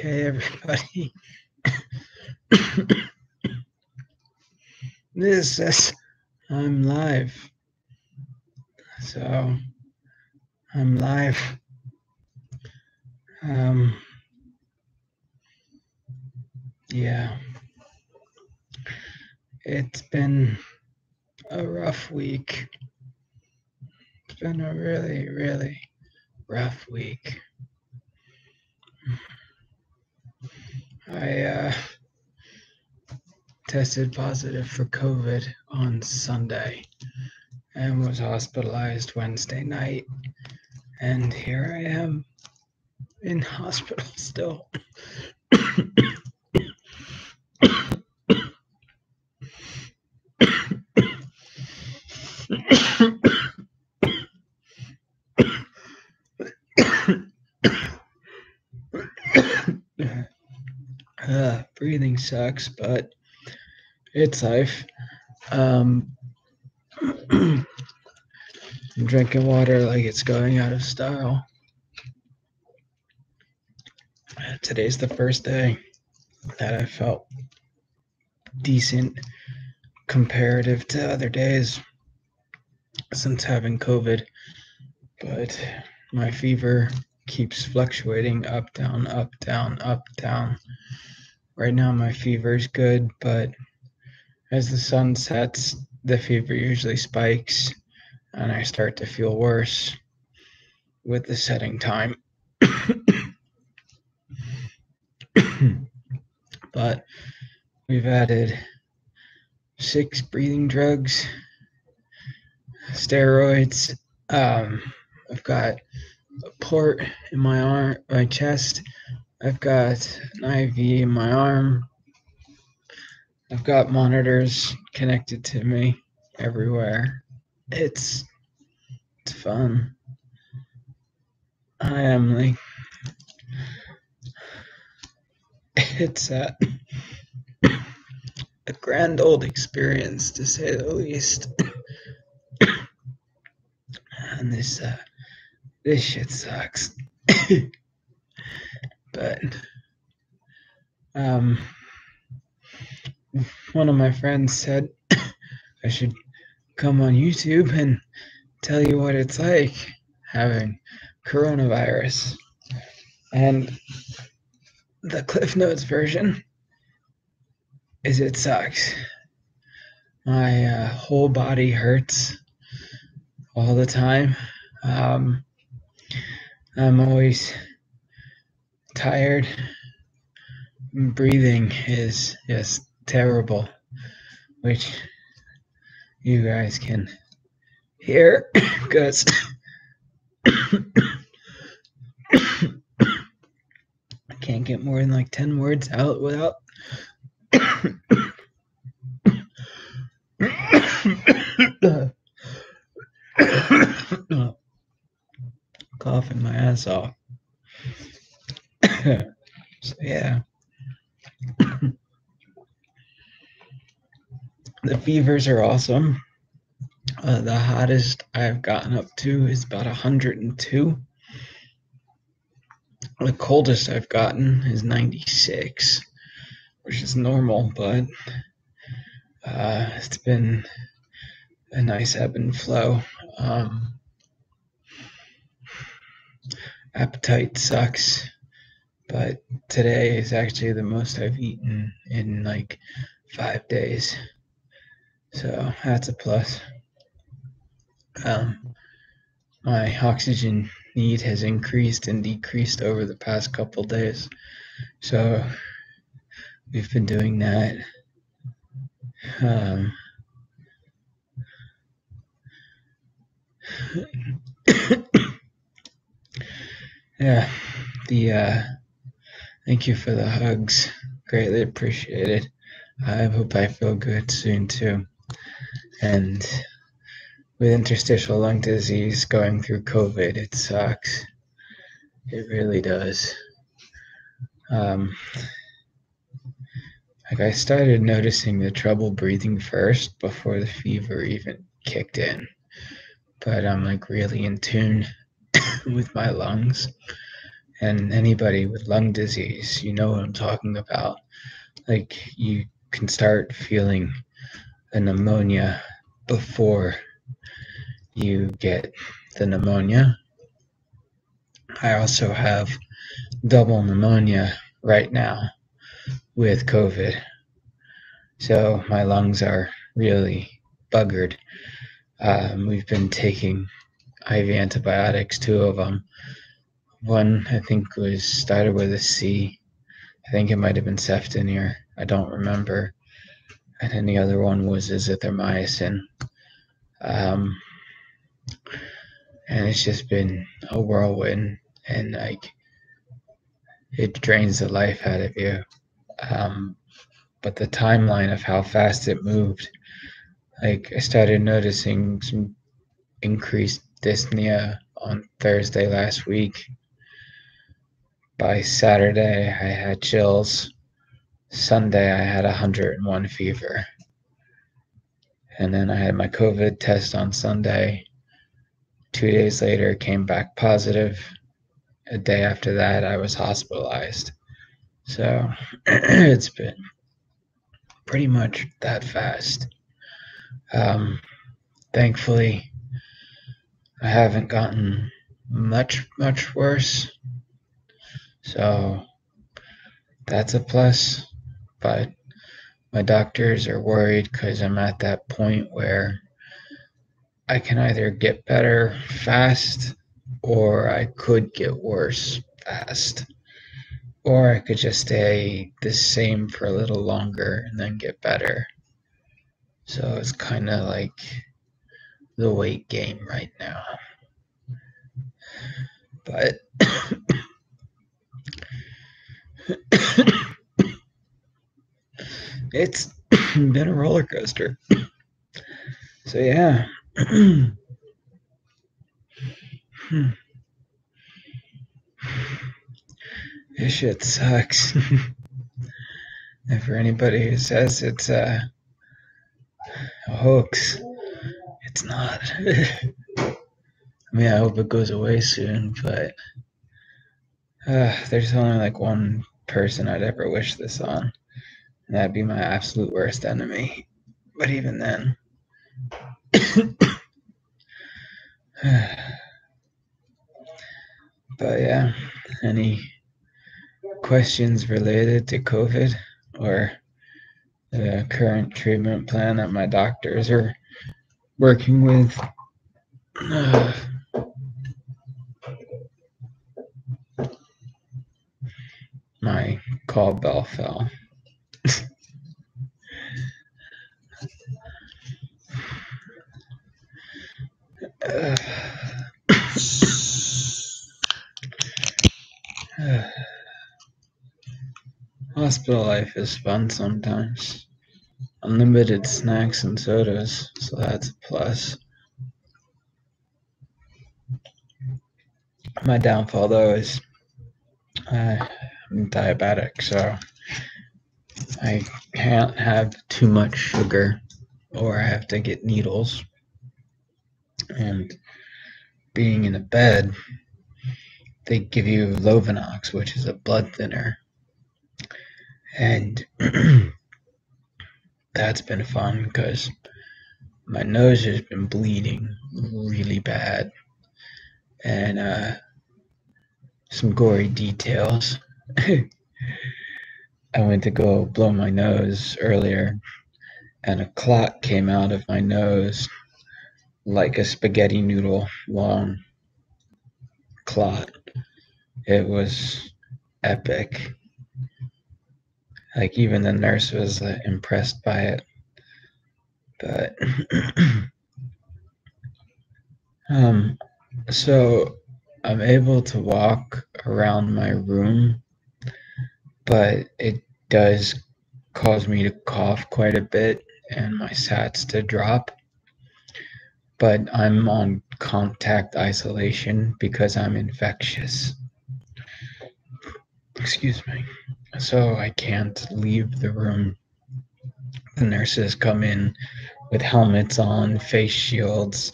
Okay, everybody. This is I'm live. So I'm live. Yeah. It's been a rough week. It's been a really, really rough week. I tested positive for COVID on Sunday and was hospitalized Wednesday night. And here I am in hospital still. Breathing sucks, but it's life. I'm drinking water like it's going out of style. Today's the first day that I felt decent comparative to other days since having COVID, but my fever keeps fluctuating up, down, up, down, up, down. Right now my fever's good, but as the sun sets, the fever usually spikes and I start to feel worse with the setting time. But we've added 6 breathing drugs, steroids. I've got a port in my chest. I've got an IV in my arm. I've got monitors connected to me everywhere. It's fun. I am like, it's a grand old experience to say the least. And this shit sucks. But one of my friends said I should come on YouTube and tell you what it's like having coronavirus. And the Cliff Notes version is it sucks. My whole body hurts all the time. I'm always tired. Breathing is just terrible, which you guys can hear because I can't get more than like 10 words out without coughing my ass off. So yeah. The fevers are awesome. The hottest I've gotten up to is about 102. The coldest I've gotten is 96, which is normal, but it's been a nice ebb and flow. Appetite sucks, but today is actually the most I've eaten in like 5 days. So that's a plus. My oxygen need has increased and decreased over the past couple days. So we've been doing that. Yeah, thank you for the hugs. Greatly appreciated. I hope I feel good soon too. And with interstitial lung disease going through COVID, it sucks. It really does. Like I started noticing the trouble breathing first before the fever even kicked in. But I'm like really in tune with my lungs. And anybody with lung disease, you know what I'm talking about. Like, you can start feeling a pneumonia before you get the pneumonia. I also have double pneumonia right now with COVID. So my lungs are really buggered. We've been taking IV antibiotics, 2 of them. One, I think, was started with a C. I think it might have been ceftonir. I don't remember. And then the other one was azithromycin. And it's just been a whirlwind, and like, it drains the life out of you. But the timeline of how fast it moved, like, I started noticing some increased dyspnea on Thursday last week. By Saturday, I had chills. Sunday, I had 101 fever. And then I had my COVID test on Sunday. 2 days later, came back positive. A day after that, I was hospitalized. So it's been pretty much that fast. Thankfully, I haven't gotten much worse. So that's a plus. But my doctors are worried because I'm at that point where I can either get better fast, or I could get worse fast. Or I could just stay the same for a little longer and then get better. So it's kind of like the weight game right now. But it's been a roller coaster. So yeah. This shit sucks. And for anybody who says it's a hoax, it's not. I mean, I hope it goes away soon, but there's only like one person I'd ever wish this on, and that'd be my absolute worst enemy. But even then. But yeah, any questions related to COVID or the current treatment plan that my doctors are working with? My call bell fell. Hospital life is fun sometimes. Unlimited snacks and sodas, so that's a plus. My downfall, though, is I'm diabetic, so I can't have too much sugar, or I have to get needles. And being in a bed, they give you Lovenox, which is a blood thinner. And that's been fun because my nose has been bleeding really bad. And some gory details. I went to go blow my nose earlier, and a clot came out of my nose like a spaghetti noodle long clot. It was epic. Like, even the nurse was impressed by it. But so I'm able to walk around my room, but it does cause me to cough quite a bit and my sats to drop. But I'm on contact isolation because I'm infectious. Excuse me. So I can't leave the room. The nurses come in with helmets on, face shields,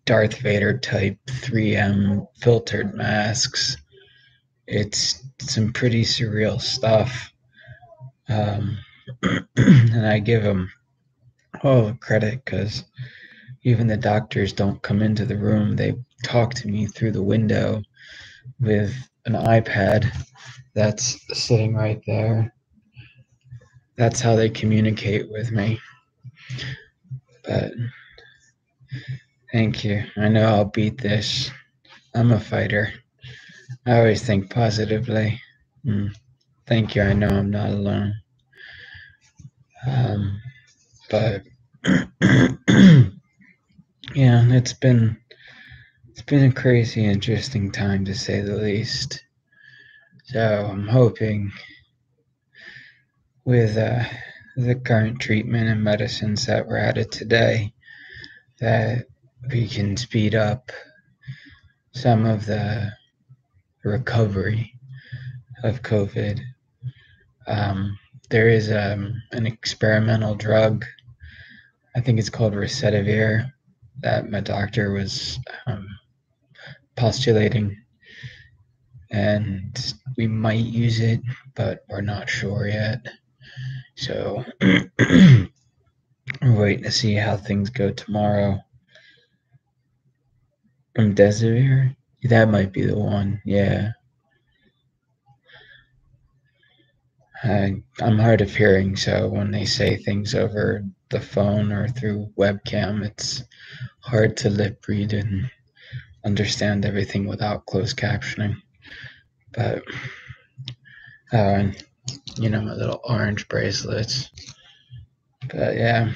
Darth Vader type 3M filtered masks. it's some pretty surreal stuff. Um, and I give them all the credit because even the doctors don't come into the room. They talk to me through the window with an iPad that's sitting right there. That's how they communicate with me. But thank you. I know I'll beat this. I'm a fighter. I always think positively. Thank you. I know I'm not alone. But yeah, it's been a crazy, interesting time to say the least. So I'm hoping with the current treatment and medicines that we're at today that we can speed up some of the recovery of COVID. There is an experimental drug, I think it's called Recidivir, that my doctor was postulating, and we might use it, but we're not sure yet. So we're waiting to see how things go tomorrow. Remdesivir, that might be the one. Yeah, I'm hard of hearing, so when they say things over the phone or through webcam, it's hard to lip read and understand everything without closed captioning. But and my little orange bracelets. But yeah,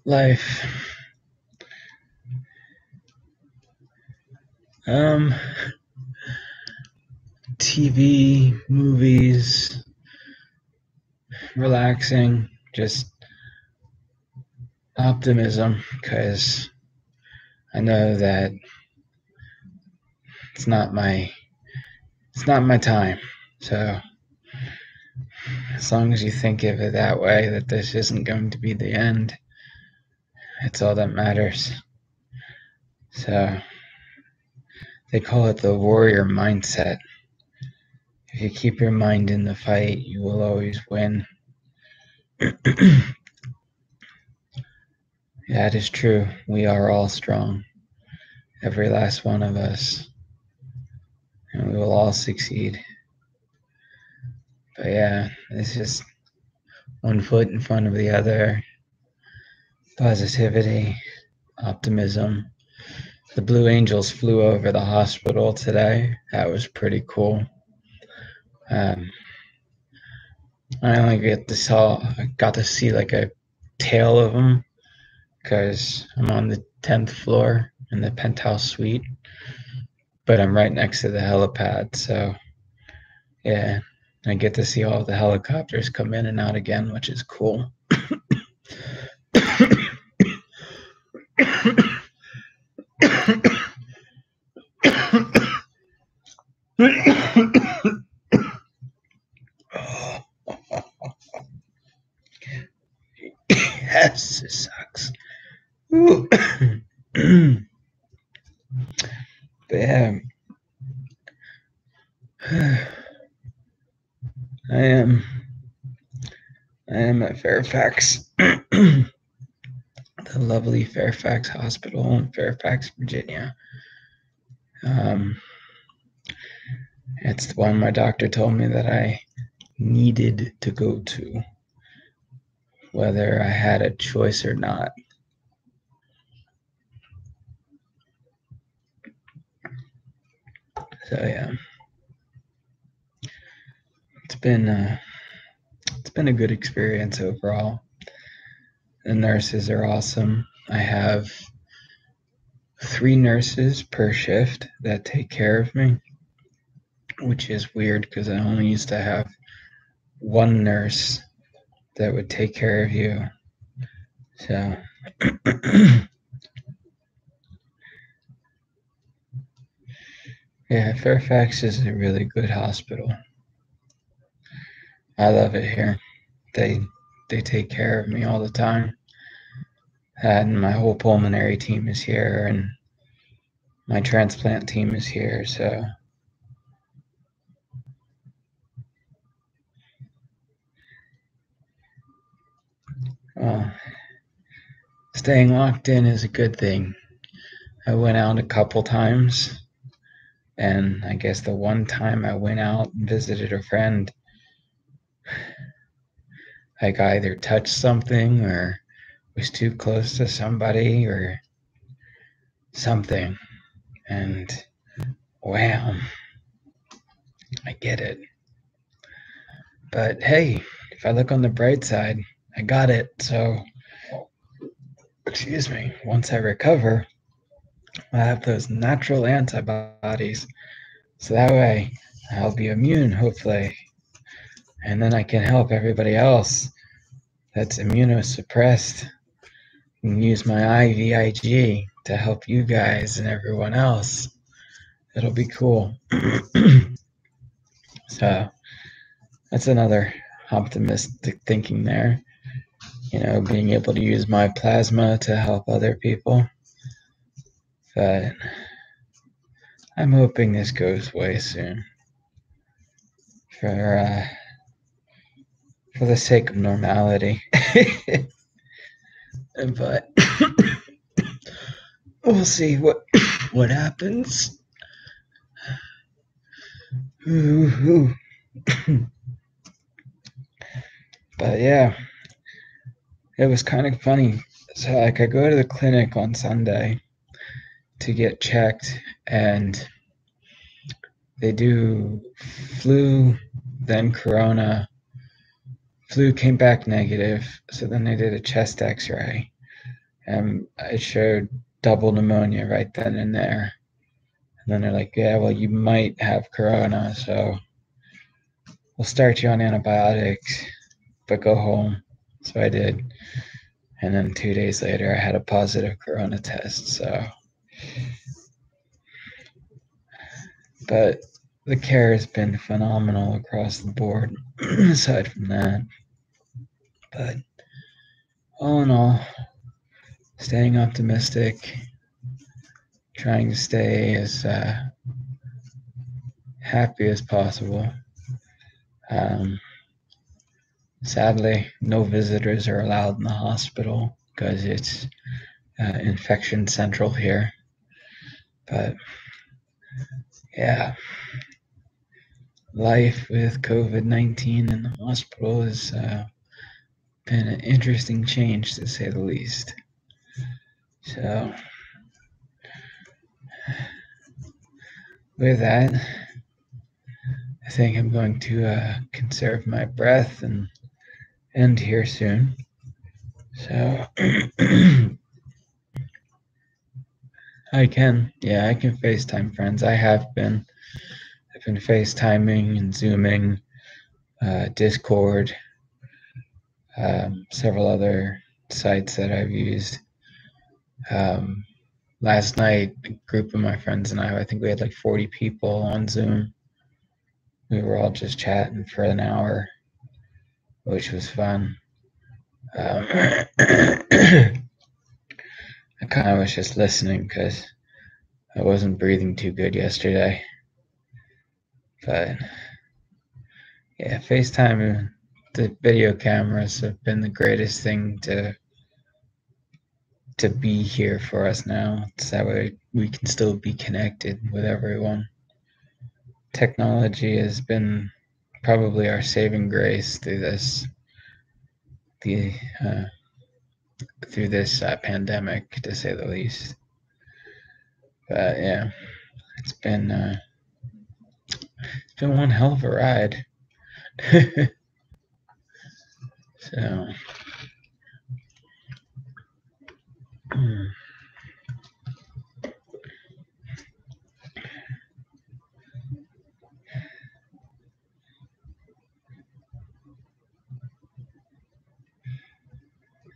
life. TV, movies, relaxing, just optimism, because I know that it's not my time. So as long as you think of it that way, that this isn't going to be the end, it's all that matters. So they call it the warrior mindset. If you keep your mind in the fight, you will always win. That is true. We are all strong. Every last one of us. And we will all succeed. But yeah, it's just one foot in front of the other. Positivity, optimism. The Blue Angels flew over the hospital today. That was pretty cool. I only got to see like a tail of them because I'm on the 10th floor in the penthouse suite, but I'm right next to the helipad. So yeah, I get to see all the helicopters come in and out again, which is cool. Yes, it sucks. But yeah, I am at Fairfax, the lovely Fairfax Hospital in Fairfax, Virginia. It's the one my doctor told me that I needed to go to, whether I had a choice or not. So yeah, it's been a good experience overall. The nurses are awesome. I have 3 nurses per shift that take care of me, which is weird because I only used to have 1 nurse that would take care of you. So yeah, Fairfax is a really good hospital. I love it here. They take care of me all the time. And my whole pulmonary team is here, and my transplant team is here. So Well, staying locked in is a good thing. I went out a couple times, and I guess the one time I went out and visited a friend, like I either touched something or was too close to somebody or something. And wow, I get it. But hey, if I look on the bright side, I got it. So, excuse me, once I recover, I have those natural antibodies. So that way I'll be immune, hopefully. And then I can help everybody else that's immunosuppressed and use my IVIG to help you guys and everyone else. It'll be cool. So that's another optimistic thinking there. Being able to use my plasma to help other people. But I'm hoping this goes away soon. For the sake of normality. But we'll see what happens. But yeah, it was kind of funny. So I go to the clinic on Sunday to get checked, and they do flu, then corona. Flu came back negative, so then they did a chest x-ray, and it showed double pneumonia right then and there. And then they're like, yeah, well, you might have corona, so we'll start you on antibiotics, but go home. So I did. And then 2 days later, I had a positive corona test. So, but the care has been phenomenal across the board, aside from that. But all in all, staying optimistic, trying to stay as happy as possible. Sadly, no visitors are allowed in the hospital because it's infection central here. But yeah, life with COVID-19 in the hospital has been an interesting change, to say the least. So, with that, I think I'm going to conserve my breath and end here soon. So, I can FaceTime friends. I've been FaceTiming and Zooming, Discord, several other sites that I've used. Last night, a group of my friends and I think we had like 40 people on Zoom. We were all just chatting for an hour, which was fun. I kind of was just listening because I wasn't breathing too good yesterday. But yeah, FaceTime and the video cameras have been the greatest thing to be here for us now. So that way we can still be connected with everyone. Technology has been probably our saving grace through this pandemic, to say the least. But yeah, it's been one hell of a ride. So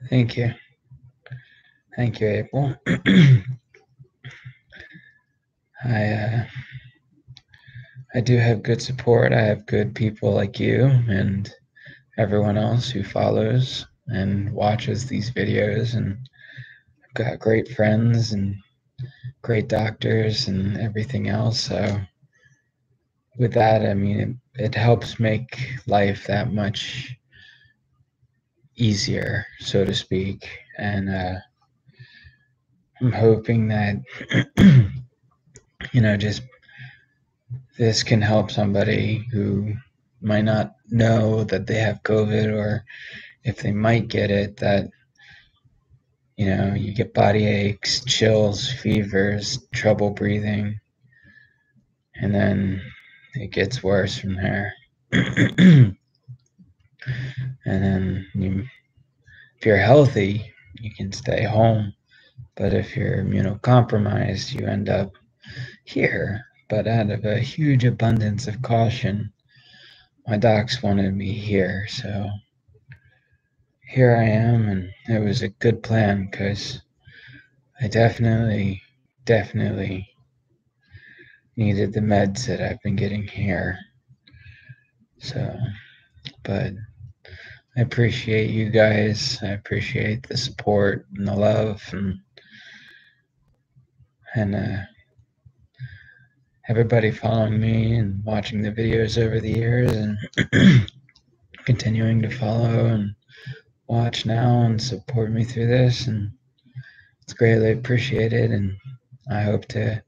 thank you, April. I do have good support. I have good people like you and everyone else who follows and watches these videos, and I've got great friends and great doctors and everything else. So with that, I mean, it helps make life that much easier, so to speak. And I'm hoping that, just this can help somebody who might not know that they have COVID, or if they might get it, that, you get body aches, chills, fevers, trouble breathing, and then it gets worse from there. And then if you're healthy, you can stay home. But if you're immunocompromised, you end up here. But out of a huge abundance of caution, my docs wanted me here. So here I am, and it was a good plan because I definitely needed the meds that I've been getting here. So, but I appreciate you guys. I appreciate the support and the love, and everybody following me and watching the videos over the years, and continuing to follow and watch now and support me through this. And it's greatly appreciated. And I hope to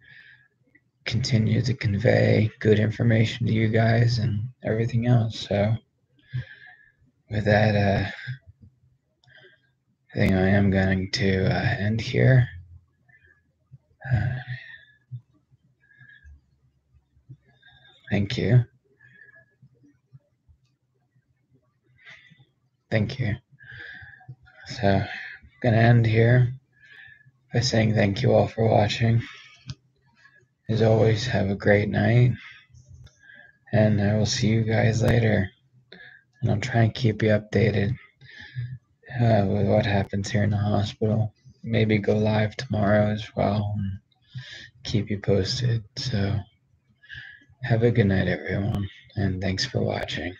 continue to convey good information to you guys and everything else. So with that, I think I am going to end here. Thank you. Thank you. So I'm going to end here by saying thank you all for watching. As always, have a great night, and I will see you guys later. And I'll try and keep you updated with what happens here in the hospital. Maybe go live tomorrow as well and keep you posted. So have a good night, everyone, and thanks for watching.